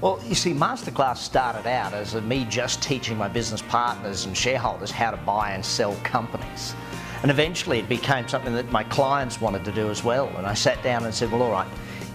Well, you see, MasterCLASS started out as me just teaching my business partners and shareholders how to buy and sell companies. And eventually it became something that my clients wanted to do as well. And I sat down and said, well, all right,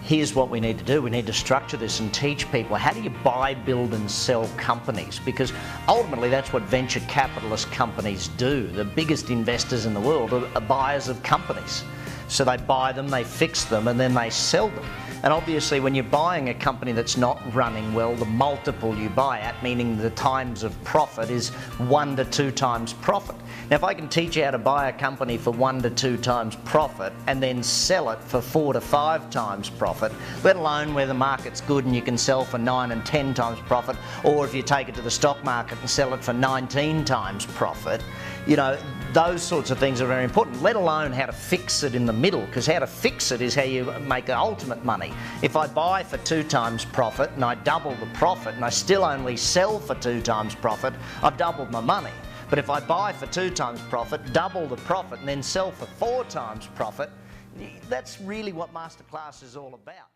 here's what we need to do. We need to structure this and teach people how do you buy, build and sell companies, because ultimately that's what venture capitalist companies do. The biggest investors in the world are buyers of companies. So they buy them, they fix them, and then they sell them. And obviously when you're buying a company that's not running well, the multiple you buy at, meaning the times of profit, is 1 to 2 times profit. Now if I can teach you how to buy a company for 1 to 2 times profit and then sell it for 4 to 5 times profit, let alone where the market's good and you can sell for 9 and 10 times profit, or if you take it to the stock market and sell it for 19 times profit, you know, those sorts of things are very important, let alone how to fix it in the middle, because how to fix it is how you make the ultimate money. If I buy for 2 times profit and I double the profit and I still only sell for 2 times profit, I've doubled my money. But if I buy for 2 times profit, double the profit and then sell for 4 times profit, that's really what MasterCLASS is all about.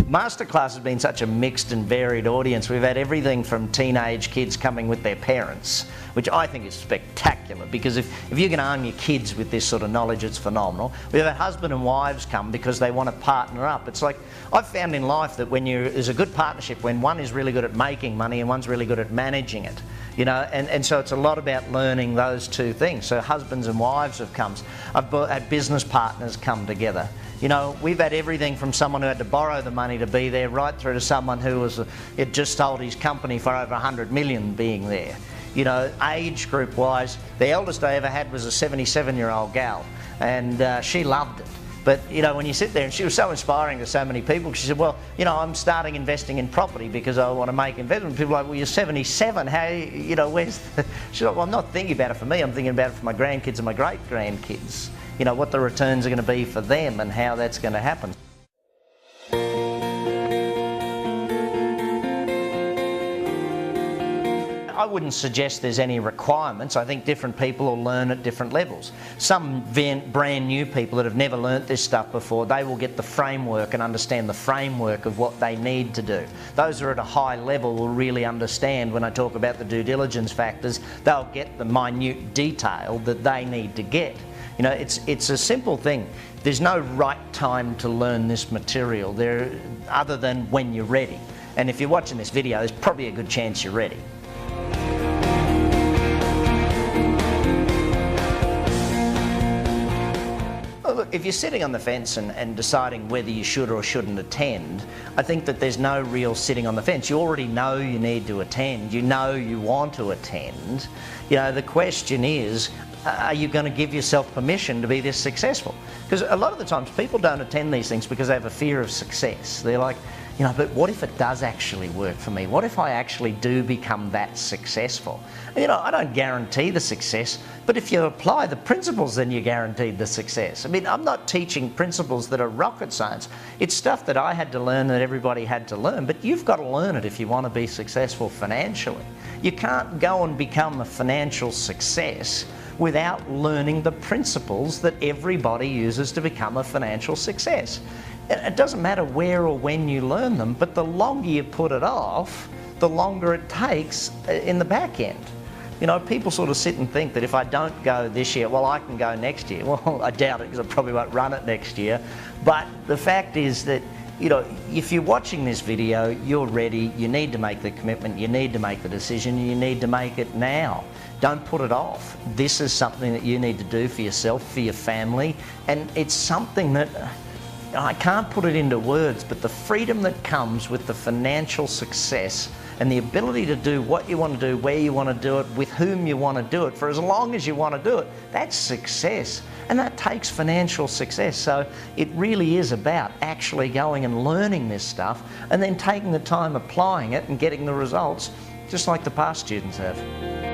MasterCLASS has been such a mixed and varied audience. We've had everything from teenage kids coming with their parents, which I think is spectacular, because if you can arm your kids with this sort of knowledge, it's phenomenal. We've had husband and wives come because they want to partner up. It's like, I've found in life that when there's a good partnership, when one is really good at making money and one's really good at managing it, you know, and so it's a lot about learning those two things. So husbands and wives have come. I've had business partners come together. You know, we've had everything from someone who had to borrow the money to be there, right through to someone who had just sold his company for over 100 million being there. You know, age group wise, the eldest I ever had was a 77-year-old gal, and she loved it. But you know, when you sit there, and she was so inspiring to so many people, she said, well, you know, I'm starting investing in property because I want to make investment. People are like, well, you're 77, how, you know, where's the... She's like, well, I'm not thinking about it for me, I'm thinking about it for my grandkids and my great-grandkids. You know, what the returns are going to be for them and how that's going to happen. I wouldn't suggest there's any requirements. I think different people will learn at different levels. Some brand new people that have never learnt this stuff before, they will get the framework and understand the framework of what they need to do. Those who are at a high level will really understand when I talk about the due diligence factors, they'll get the minute detail that they need to get. You know, it's a simple thing. There's no right time to learn this material other than when you're ready. And if you're watching this video, there's probably a good chance you're ready. Look, if you're sitting on the fence and deciding whether you should or shouldn't attend, I think that there's no real sitting on the fence. You already know you need to attend. You know you want to attend. You know, the question is, are you going to give yourself permission to be this successful? Because a lot of the times people don't attend these things because they have a fear of success. They're like, you know, but what if it does actually work for me? What if I actually do become that successful? You know, I don't guarantee the success, but if you apply the principles, then you're guaranteed the success. I mean, I'm not teaching principles that are rocket science. It's stuff that I had to learn, that everybody had to learn, but you've got to learn it if you want to be successful financially. You can't go and become a financial success without learning the principles that everybody uses to become a financial success. It doesn't matter where or when you learn them, but the longer you put it off, the longer it takes in the back end. You know, people sort of sit and think that if I don't go this year, well, I can go next year. Well, I doubt it, because I probably won't run it next year. But the fact is that, you know, if you're watching this video, you're ready, you need to make the commitment, you need to make the decision, you need to make it now. Don't put it off. This is something that you need to do for yourself, for your family, and it's something that, I can't put it into words, but the freedom that comes with the financial success and the ability to do what you want to do, where you want to do it, with whom you want to do it, for as long as you want to do it, that's success. And that takes financial success. So it really is about actually going and learning this stuff and then taking the time applying it and getting the results, just like the past students have.